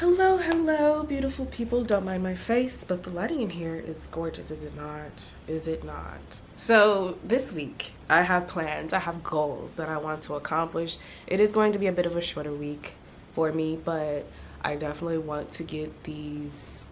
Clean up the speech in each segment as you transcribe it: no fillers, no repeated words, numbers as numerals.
Hello, beautiful people. Don't mind my face, but the lighting in here is gorgeous, is it not? Is it not? So, this week, I have plans, I have goals that I want to accomplish. It is going to be a bit of a shorter week for me, but I definitely want to get these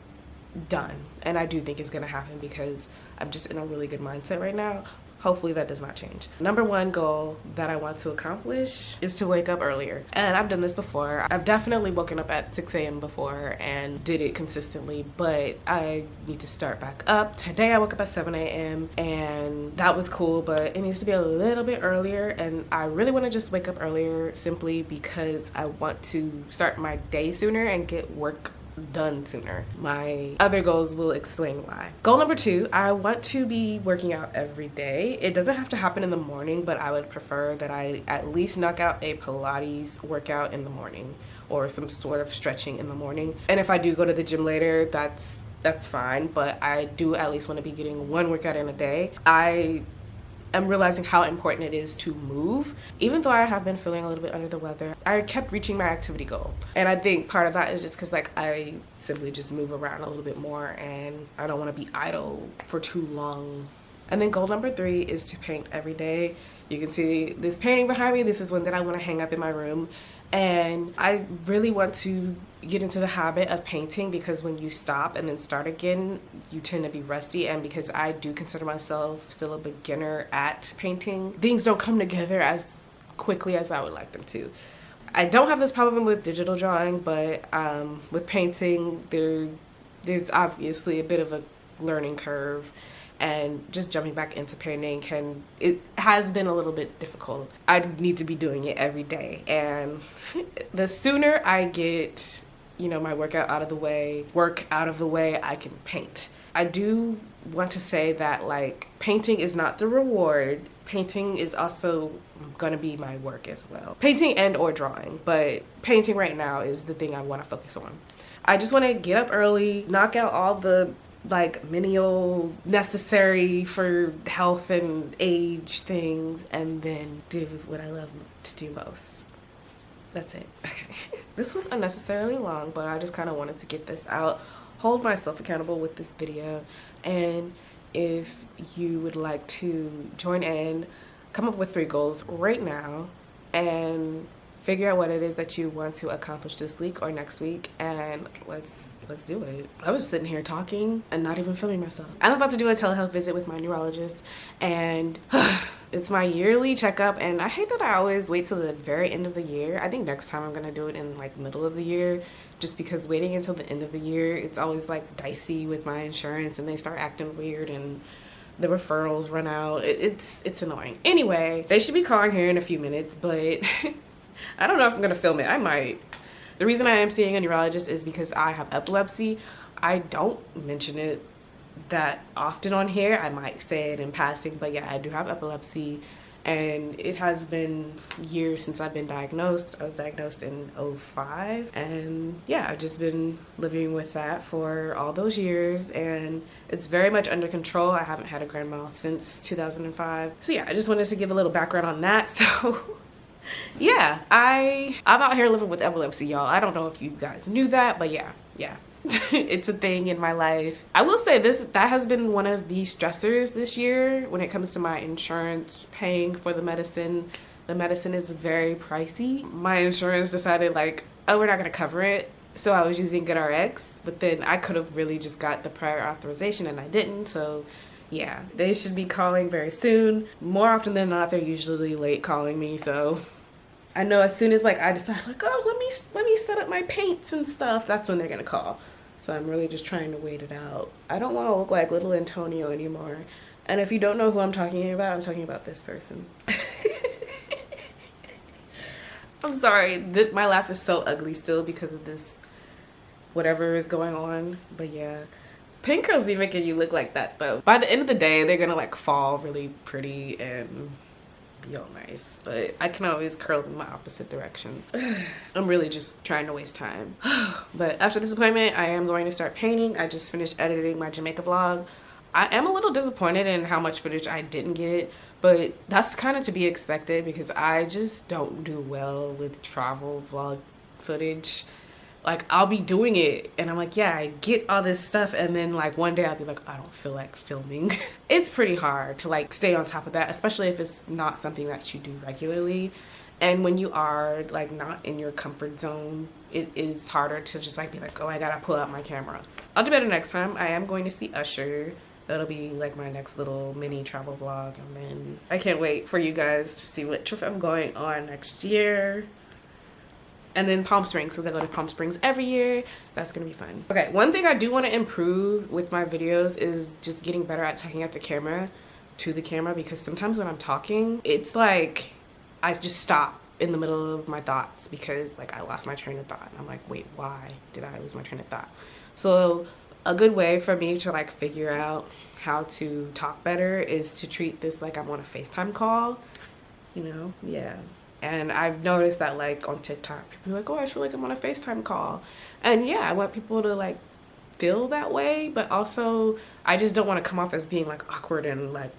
done. And I do think it's going to happen because I'm just in a really good mindset right now. Hopefully that does not change. Number one goal that I want to accomplish is to wake up earlier. And I've done this before. I've definitely woken up at 6 a.m. before and did it consistently, but I need to start back up. Today I woke up at 7 a.m. and that was cool, but it needs to be a little bit earlier. And I really want to just wake up earlier simply because I want to start my day sooner and get work done sooner. My other goals will explain why. Goal number two, I want to be working out every day. It doesn't have to happen in the morning, but I would prefer that I at least knock out a Pilates workout in the morning or some sort of stretching in the morning. And if I do go to the gym later, that's fine, but I do at least want to be getting one workout in a day. I'm realizing how important it is to move. Even though I have been feeling a little bit under the weather, I kept reaching my activity goal. And I think part of that is just because I simply just move around a little bit more and I don't want to be idle for too long. And then goal number three is to paint every day. You can see this painting behind me. This is one that I want to hang up in my room. And I really want to get into the habit of painting because when you stop and then start again, you tend to be rusty. And because I do consider myself still a beginner at painting, things don't come together as quickly as I would like them to. I don't have this problem with digital drawing, but with painting, there's obviously a bit of a learning curve. And just jumping back into painting it has been a little bit difficult. I need to be doing it every day. And the sooner I get, my work out of the way, I can paint. I do want to say that painting is not the reward. Painting is also going to be my work as well. Painting and or drawing, but painting right now is the thing I want to focus on. I just want to get up early, knock out all the menial necessary for health and age things, and then do what I love to do most. That's it. Okay. This was unnecessarily long, but I just kind of wanted to get this out, hold myself accountable with this video. And if you would like to join in, come up with 3 goals right now and figure out what it is that you want to accomplish this week or next week, and let's do it. I was sitting here talking and not even filming myself. I'm about to do a telehealth visit with my neurologist, and it's my yearly checkup, and I hate that I always wait till the very end of the year. I think next time I'm gonna do it in middle of the year, just because waiting until the end of the year, it's always dicey with my insurance and they start acting weird and the referrals run out. It's annoying. Anyway, they should be calling here in a few minutes, but I don't know if I'm gonna film it. I might. The reason I am seeing a neurologist is because I have epilepsy. I don't mention it that often on here. I might say it in passing, but yeah, I do have epilepsy, and it has been years since I've been diagnosed. I was diagnosed in 2005, and yeah, I've just been living with that for all those years, and it's very much under control. I haven't had a grand mal since 2005. So yeah, I just wanted to give a little background on that. So yeah, I'm out here living with epilepsy, y'all. I don't know if you guys knew that, but yeah. It's a thing in my life. I will say that has been one of the stressors this year when it comes to my insurance, paying for the medicine. The medicine is very pricey. My insurance decided oh, we're not gonna cover it. So I was using GoodRx, but then I could have really just got the prior authorization and I didn't. So yeah, they should be calling very soon. More often than not, they're usually late calling me, so I know as soon as I decide oh, let me set up my paints and stuff, that's when they're gonna call. So I'm really just trying to wait it out. I don't want to look like little Antonio anymore. And if you don't know who I'm talking about this person. I'm sorry, my laugh is so ugly still because of this whatever is going on, but yeah. Pink curls be making you look like that though. By the end of the day, they're gonna fall really pretty and be all nice, but I can always curl in my opposite direction. I'm really just trying to waste time. But after this appointment, I am going to start painting. I just finished editing my Jamaica vlog. I am a little disappointed in how much footage I didn't get, but that's kind of to be expected because I just don't do well with travel vlog footage. Like, I'll be doing it and I'm like, yeah, I get all this stuff, and then like one day I'll be like, I don't feel like filming. It's pretty hard to like stay on top of that, especially if it's not something that you do regularly. And when you are like not in your comfort zone, it is harder to just like be like, oh, I gotta pull out my camera. I'll do better next time. I am going to see Usher. That'll be like my next little mini travel vlog, and then I can't wait for you guys to see what trip I'm going on next year. And then Palm Springs, because I go to Palm Springs every year. That's gonna be fun. Okay, one thing I do want to improve with my videos is just getting better at talking at the camera, to the camera, because sometimes when I'm talking, it's like I just stop in the middle of my thoughts because like I lost my train of thought. I'm like, wait, why did I lose my train of thought? So a good way for me to like figure out how to talk better is to treat this like I'm on a FaceTime call, you know? Yeah. And I've noticed that like on TikTok, people are like, oh, I feel like I'm on a FaceTime call. And yeah, I want people to like feel that way, but also I just don't want to come off as being like awkward and like,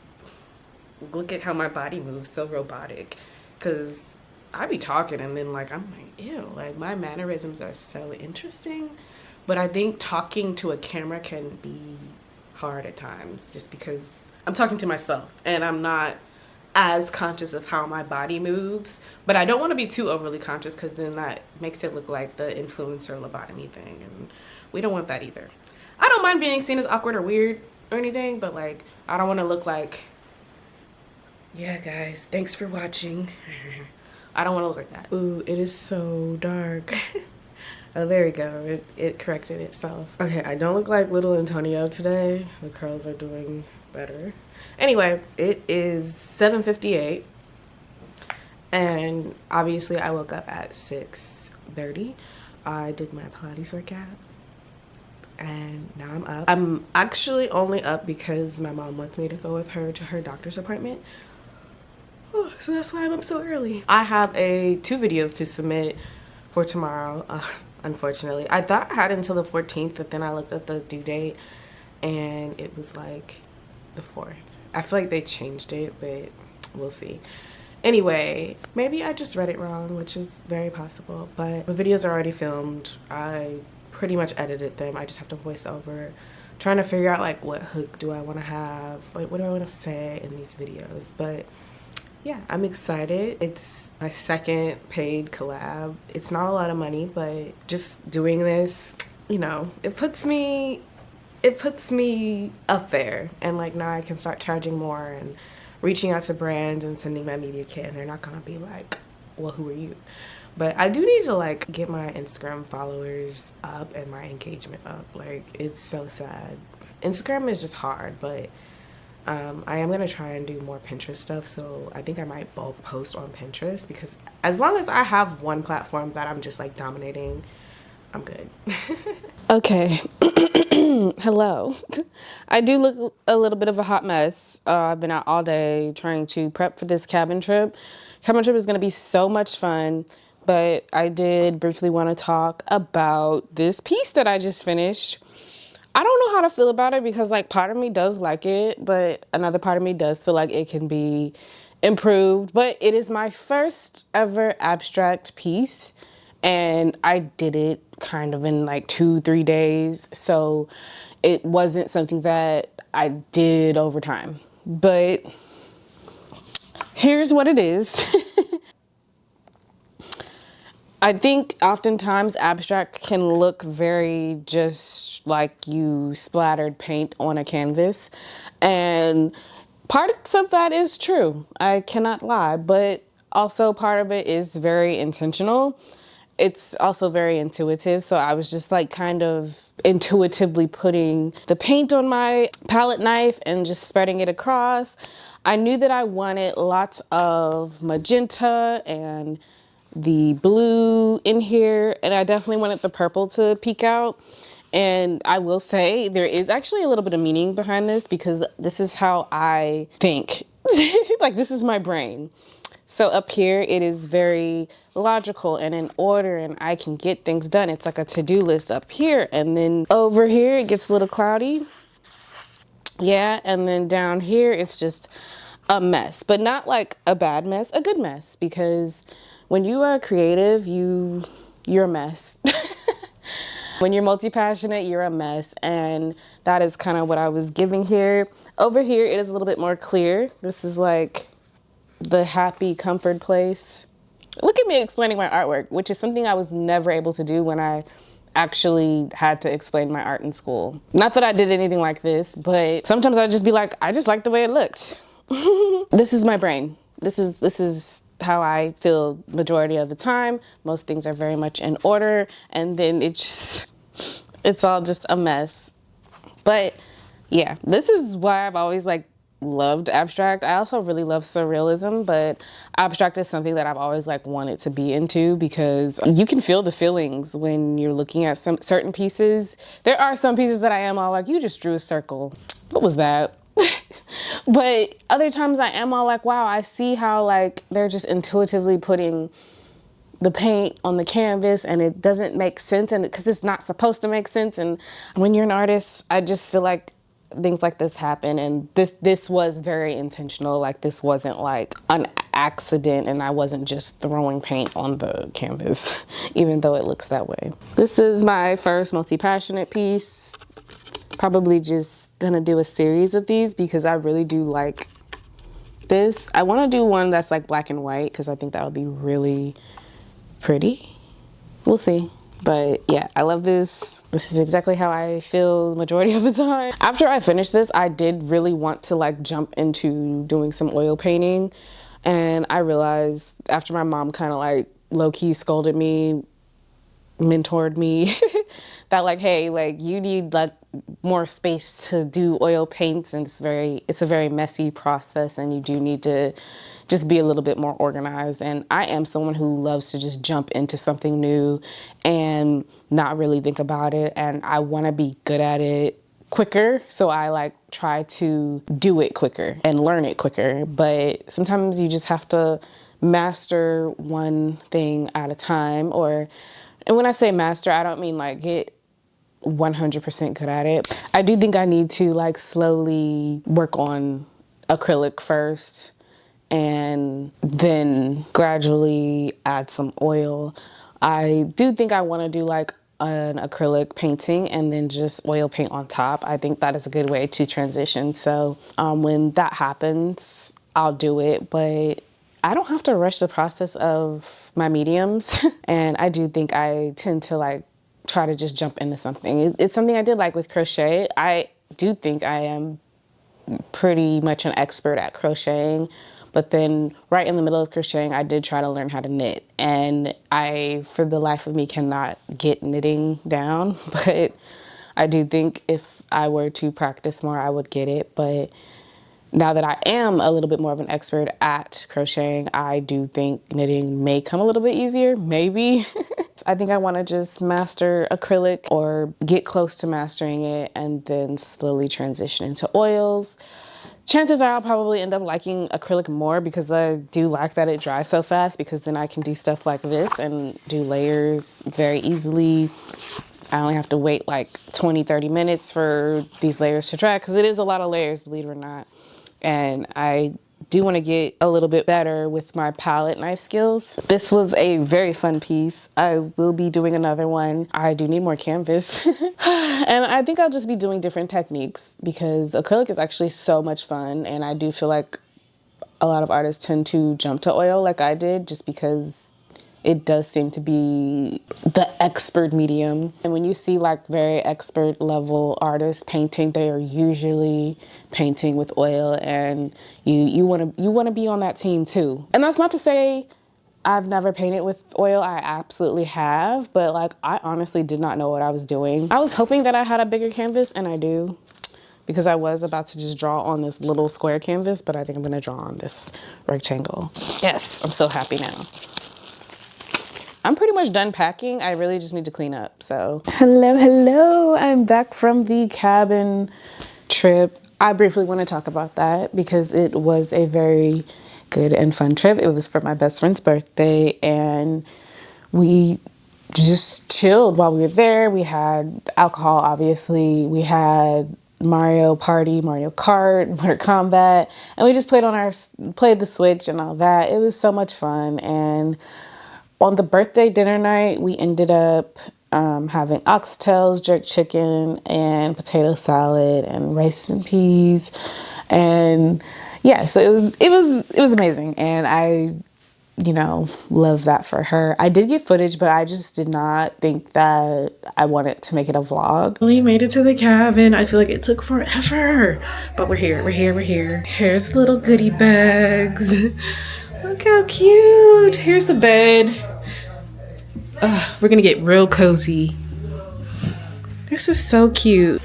look at how my body moves, so robotic. Cause I be talking and then like, I'm like, ew, like my mannerisms are so interesting. But I think talking to a camera can be hard at times just because I'm talking to myself and I'm not as conscious of how my body moves, but I don't want to be too overly conscious because then that makes it look like the influencer lobotomy thing, and we don't want that either. I don't mind being seen as awkward or weird or anything, but like I don't want to look like, yeah guys, thanks for watching. I don't want to look like that. Ooh, it is so dark. Oh, there we go. It corrected itself. Okay, I don't look like little Antonio today. The curls are doing better. Anyway, it is 7:58, and obviously I woke up at 6:30. I did my Pilates workout, and now I'm up. I'm actually only up because my mom wants me to go with her to her doctor's appointment. Oh, so that's why I'm up so early. I have two videos to submit for tomorrow. Unfortunately, I thought I had until the 14th, but then I looked at the due date, and it was like the 4th. I feel like they changed it, but we'll see. Anyway, maybe I just read it wrong, which is very possible, but the videos are already filmed. I pretty much edited them. I just have to voice over, trying to figure out like what hook do I want to have, like what do I want to say in these videos. But yeah, I'm excited. It's my second paid collab. It's not a lot of money, but just doing this, you know, it puts me up there, and like now I can start charging more and reaching out to brands and sending my media kit, and they're not gonna be like, well, who are you? But I do need to like get my Instagram followers up and my engagement up. Like, it's so sad. Instagram is just hard, but I am gonna try and do more Pinterest stuff, so I think I might bulk post on Pinterest, because as long as I have one platform that I'm just like dominating, I'm good. Okay. Hello. I do look a little bit of a hot mess. I've been out all day trying to prep for this cabin trip. Cabin trip is going to be so much fun, but I did briefly want to talk about this piece that I just finished. I don't know how to feel about it because like part of me does like it, but another part of me does feel like it can be improved. But it is my first ever abstract piece, and I did it kind of in like 2-3 days. So it wasn't something that I did over time, but here's what it is. I think oftentimes abstract can look very just like you splattered paint on a canvas, and parts of that is true. I cannot lie, but also part of it is very intentional. It's also very intuitive, so I was just like kind of intuitively putting the paint on my palette knife and just spreading it across. I knew that I wanted lots of magenta and the blue in here, and I definitely wanted the purple to peek out. And I will say there is actually a little bit of meaning behind this, because this is how I think. Like, this is my brain. So up here, it is very logical and in order, and I can get things done. It's like a to-do list up here, and then over here it gets a little cloudy. Yeah, and then down here it's just a mess, but not like a bad mess, a good mess, because when you are creative, you're a mess. When you're multi-passionate, you're a mess. And that is kind of what I was giving here. Over here, it is a little bit more clear. This is like the happy comfort place. Look at me explaining my artwork, which is something I was never able to do when I actually had to explain my art in school. Not that I did anything like this, but sometimes I'd just be like, I just like the way it looked. This is my brain. This is how I feel majority of the time. Most things are very much in order, and then it's all just a mess. But yeah, this is why I've always like loved abstract. I also really love surrealism, but abstract is something that I've always like wanted to be into because you can feel the feelings when you're looking at some certain pieces. There are some pieces that I am all like, you just drew a circle. What was that? But other times I am all like, wow, I see how like they're just intuitively putting the paint on the canvas and it doesn't make sense, and because it's not supposed to make sense. And when you're an artist, I just feel like things like this happen, and this was very intentional. Like this wasn't like an accident, and I wasn't just throwing paint on the canvas, even though it looks that way. This is my first multi-passionate piece. Probably just gonna do a series of these because I really do like this. I want to do one that's like black and white because I think that would be really pretty. We'll see. But yeah, I love this. This is exactly how I feel majority of the time. After I finished this, I did really want to like jump into doing some oil painting. And I realized after my mom kind of like low-key scolded me, mentored me, that like, hey, like you need like more space to do oil paints, and it's a very messy process, and you do need to just be a little bit more organized. And I am someone who loves to just jump into something new and not really think about it, and I want to be good at it quicker, so I like try to do it quicker and learn it quicker. But sometimes you just have to master one thing at a time. And when I say master, I don't mean like get 100% good at it. I do think I need to like slowly work on acrylic first and then gradually add some oil. I do think I want to do like an acrylic painting and then just oil paint on top. I think that is a good way to transition. So when that happens, I'll do it, but I don't have to rush the process of my mediums. And I do think I tend to like try to just jump into something. It's something I did like with crochet. I do think I am pretty much an expert at crocheting, but then right in the middle of crocheting, I did try to learn how to knit. And I, for the life of me, cannot get knitting down, but I do think if I were to practice more, I would get it. But now that I am a little bit more of an expert at crocheting, I do think knitting may come a little bit easier, maybe. I think I want to just master acrylic or get close to mastering it and then slowly transition into oils. Chances are I'll probably end up liking acrylic more because I do like that it dries so fast, because then I can do stuff like this and do layers very easily. I only have to wait like 20-30 minutes for these layers to dry, because it is a lot of layers, believe it or not. And I do want to get a little bit better with my palette knife skills. This was a very fun piece. I will be doing another one. I do need more canvas. And I think I'll just be doing different techniques because acrylic is actually so much fun. And I do feel like a lot of artists tend to jump to oil like I did, just because it does seem to be the expert medium. And when you see like very expert level artists painting, they are usually painting with oil, and you want to be on that team too. And that's not to say I've never painted with oil. I absolutely have, but like I honestly did not know what I was doing. I was hoping that I had a bigger canvas, and I do, because I was about to just draw on this little square canvas, but I think I'm gonna draw on this rectangle. Yes, I'm so happy now. I'm pretty much done packing. I really just need to clean up, so. Hello, I'm back from the cabin trip. I briefly want to talk about that because it was a very good and fun trip. It was for my best friend's birthday, and we just chilled while we were there. We had alcohol, obviously. We had Mario Party, Mario Kart, Mortal Kombat, and we just played the Switch and all that. It was so much fun. And on the birthday dinner night, we ended up having oxtails, jerk chicken, and potato salad, and rice and peas, and yeah. So it was amazing, and I, love that for her. I did get footage, but I just did not think that I wanted to make it a vlog. We made it to the cabin. I feel like it took forever, but we're here. Here's the little goodie bags. Look how cute. Here's the bed. We're gonna get real cozy. This is so cute.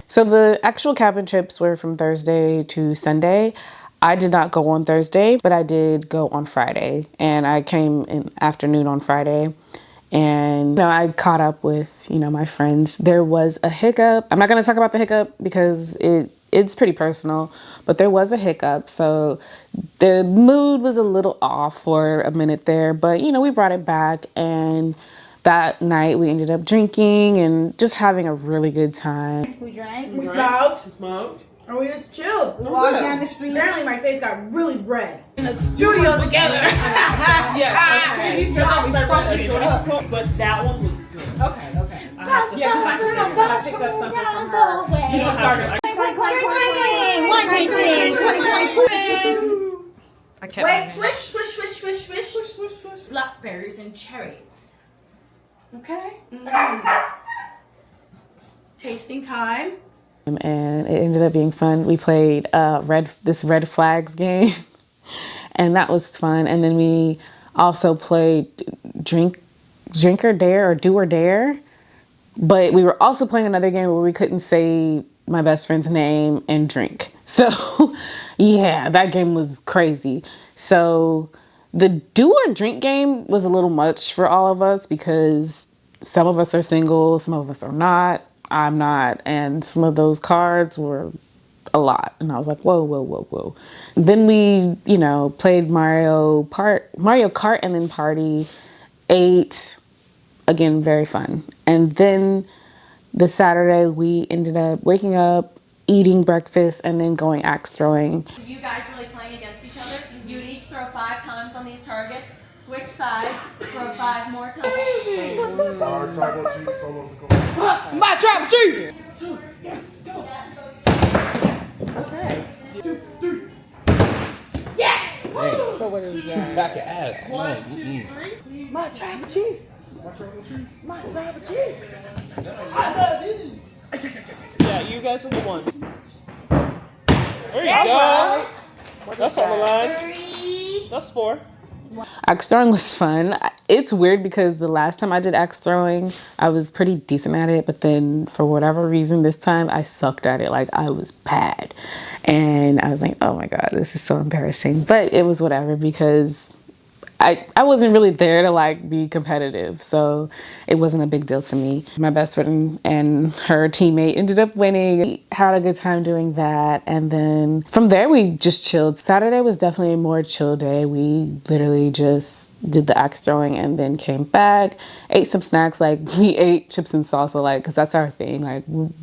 So the actual cabin trips were from Thursday to Sunday. I did not go on Thursday, but I did go on Friday, and I came in afternoon on Friday, and I caught up with my friends. There was a hiccup. I'm not going to talk about the hiccup because it's pretty personal, but there was a hiccup. So the mood was a little off for a minute there, but we brought it back, and that night we ended up drinking and just having a really good time. We drank. We smoked. And we just chilled. We walked down the street. Apparently my face got really red. In the studio together. Yeah, you said I was like, but that one was good. Okay. I picked up something from her. I kept Wait, swish. Blackberries and cherries. Okay. Tasting time. And it ended up being fun. We played this red flags game, and that was fun. And then we also played drink or dare or do or dare. But we were also playing another game where we couldn't say my best friend's name and drink. So yeah, that game was crazy. So the do or drink game was a little much for all of us because some of us are single, some of us are not. I'm not, and some of those cards were a lot, and I was like, whoa. Then we, played Mario Kart and then party, ate, again, very fun. And then the Saturday we ended up waking up, eating breakfast, and then going axe throwing. You guys really playing against each other? You'd each throw 5 times on these targets, switch sides, throw 5 more times. My tribal chief. Okay. 2, 3. Yes. Hey. So what is that? Back your ass. 1, 2, 3. My tribal chief. I love you. Yeah, you guys are the one. There you go. That's on the line. 3. That's 4. Axe throwing was fun. It's weird because the last time I did axe throwing, I was pretty decent at it, but then for whatever reason this time I sucked at it. Like I was bad. And I was like, oh my God, this is so embarrassing. But it was whatever because I wasn't really there to be competitive, so it wasn't a big deal to me. My best friend and her teammate ended up winning. We had a good time doing that, and then from there we just chilled. Saturday was definitely a more chill day. We literally just did the axe throwing and then came back, ate some snacks. We ate chips and salsa, because that's our thing.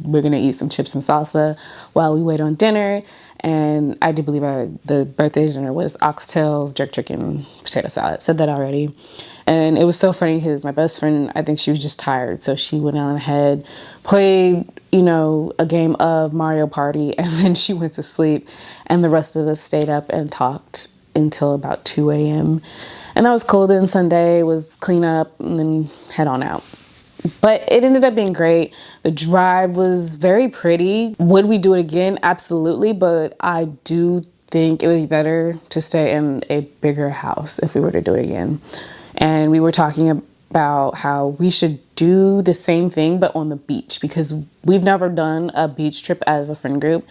We're gonna eat some chips and salsa while we wait on dinner. And I do believe the birthday dinner was oxtails, jerk chicken, potato salad. Said that already. And it was so funny because my best friend, I think she was just tired. So she went on ahead, played, a game of Mario Party, and then she went to sleep. And the rest of us stayed up and talked until about 2 a.m. And that was cool. Then Sunday was clean up and then head on out. But it ended up being great. The drive was very pretty. Would we do it again? Absolutely. But I do think it would be better to stay in a bigger house if we were to do it again. And we were talking about how we should do the same thing, but on the beach, because we've never done a beach trip as a friend group.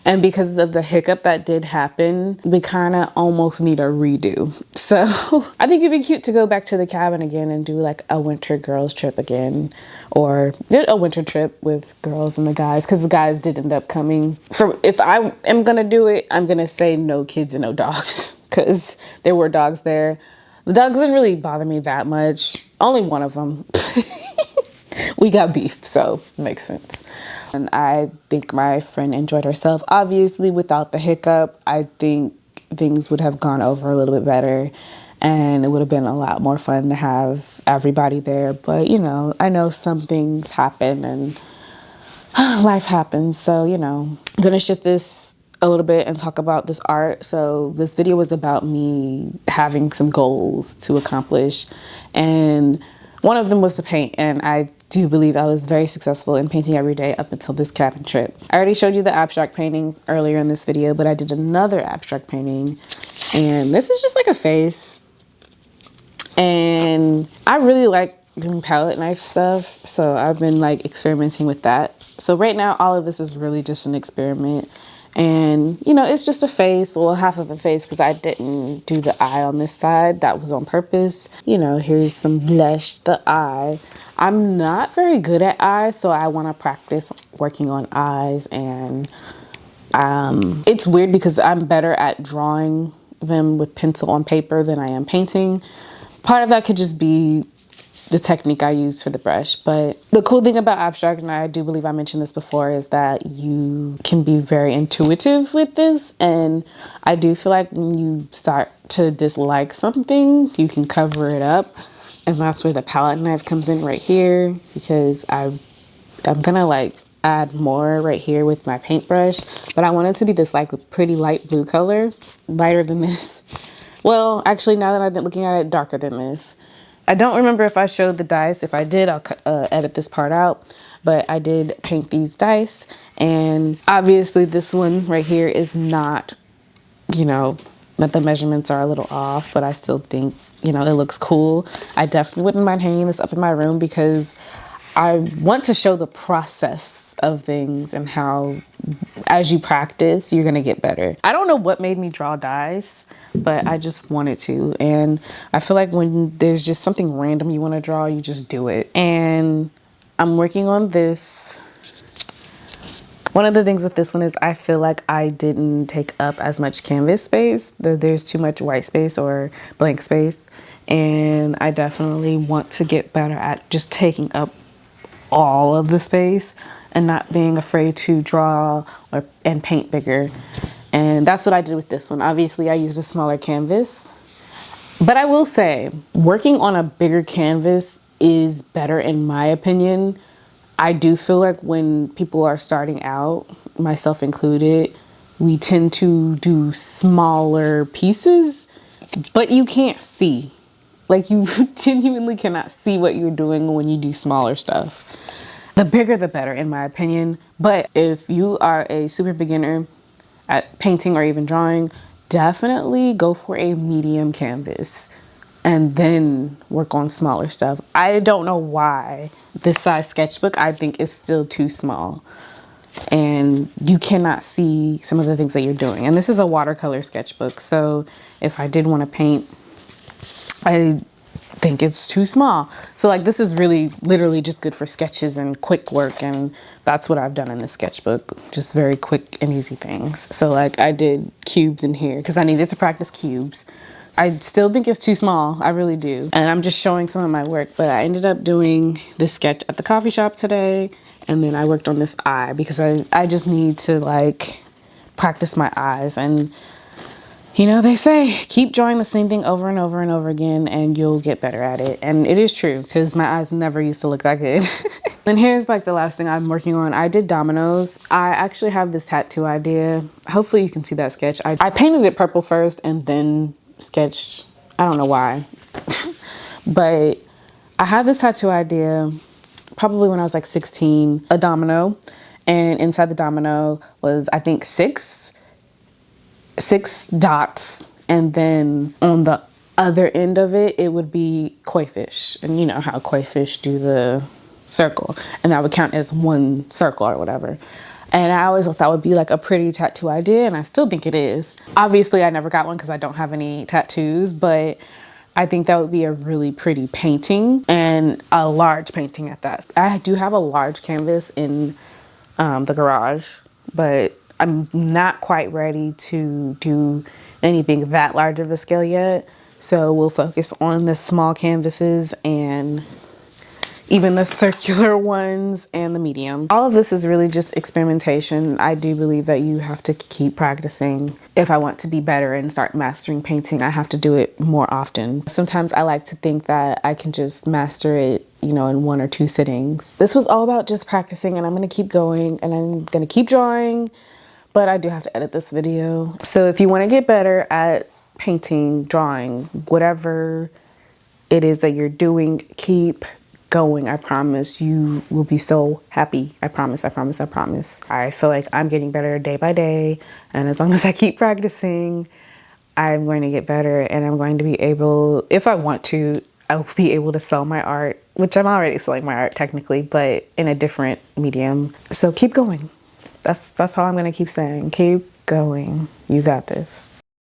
And because of the hiccup that did happen, we kind of almost need a redo. So I think it'd be cute to go back to the cabin again and do a winter girls trip again, or did a winter trip with girls and the guys, because the guys did end up coming. If I am gonna do it, I'm gonna say no kids and no dogs, because there were dogs there. The dogs didn't really bother me that much. Only one of them. We got beef, so it makes sense. And I think my friend enjoyed herself. Obviously, without the hiccup, I think things would have gone over a little bit better. and it would have been a lot more fun to have everybody there. But, you know, I know some things happen and life happens. So, you know, I'm gonna shift this a little bit and talk about this art. So this video was about me having some goals to accomplish, and one of them was to paint, and I do believe I was very successful in painting every day up until this cabin trip. I already showed you the abstract painting earlier in this video, but I did another abstract painting, and this is just like a face. And I really like doing palette knife stuff, so I've been like experimenting with that. So right now all of this is really just an experiment, and you know, it's just a face, well, half of a face, because I didn't do the eye on this side. That was on purpose. You know, here's some blush, the eye. I'm not very good at eyes, so I want to practice working on eyes. And it's weird because I'm better at drawing them with pencil on paper than I am painting. Part of that could just be the technique I use for the brush. But the cool thing about abstract, and I do believe I mentioned this before, is that you can be very intuitive with this. And I do feel like when you start to dislike something, you can cover it up. And that's where the palette knife comes in right here, because I'm gonna like add more right here with my paintbrush. But I want it to be this like pretty light blue color, lighter than this. Well, actually, now that I've been looking at it, darker than this. I don't remember if I showed the dice. If I did, I'll edit this part out. But I did paint these dice. And obviously this one right here is not, you know, but the measurements are a little off. But I still think, you know, it looks cool. I definitely wouldn't mind hanging this up in my room because I want to show the process of things and how, as you practice, you're gonna get better. I don't know what made me draw dice, but I just wanted to. And I feel like when there's just something random you wanna draw, you just do it. And I'm working on this. One of the things with this one is I feel like I didn't take up as much canvas space. There's too much white space or blank space. And I definitely want to get better at just taking up all of the space and not being afraid to draw and paint bigger. And that's what I did with this one. Obviously I used a smaller canvas, but I will say working on a bigger canvas is better in my opinion. I do feel like when people are starting out, myself included, we tend to do smaller pieces, but you can't see. Like you genuinely cannot see what you're doing when you do smaller stuff. The bigger the better in my opinion. But if you are a super beginner at painting or even drawing, definitely go for a medium canvas and then work on smaller stuff. I don't know why this size sketchbook I think is still too small and you cannot see some of the things that you're doing. And this is a watercolor sketchbook, so if I did want to paint, I think it's too small. So like this is really literally just good for sketches and quick work, and that's what I've done in this sketchbook, just very quick and easy things. So like I did cubes in here because I needed to practice cubes. I still think it's too small, I really do. And I'm just showing some of my work, but I ended up doing this sketch at the coffee shop today, and then I worked on this eye because I just need to like practice my eyes. And you know, they say keep drawing the same thing over and over and over again and you'll get better at it. And it is true because my eyes never used to look that good. And here's like the last thing I'm working on. I did dominoes. I actually have this tattoo idea. Hopefully you can see that sketch. I painted it purple first and then sketched. I don't know why. But I had this tattoo idea probably when I was like 16, a domino. And inside the domino was, I think, six dots, and then on the other end of it, it would be koi fish. And you know how koi fish do the circle, and that would count as one circle or whatever. And I always thought that would be like a pretty tattoo idea, and I still think it is. Obviously, I never got one because I don't have any tattoos, but I think that would be a really pretty painting, and a large painting at that. I do have a large canvas in the garage, but I'm not quite ready to do anything that large of a scale yet. So we'll focus on the small canvases and even the circular ones and the medium. All of this is really just experimentation. I do believe that you have to keep practicing. If I want to be better and start mastering painting, I have to do it more often. Sometimes I like to think that I can just master it, you know, in 1 or 2 sittings. This was all about just practicing, and I'm gonna keep going and I'm gonna keep drawing, but I do have to edit this video. So if you wanna get better at painting, drawing, whatever it is that you're doing, keep going. I promise you will be so happy. I promise, I promise, I promise. I feel like I'm getting better day by day, and as long as I keep practicing, I'm going to get better, and I'm going to be able, if I want to, I will be able to sell my art, which I'm already selling my art technically, but in a different medium. So keep going. That's all I'm gonna keep saying. Keep going. You got this.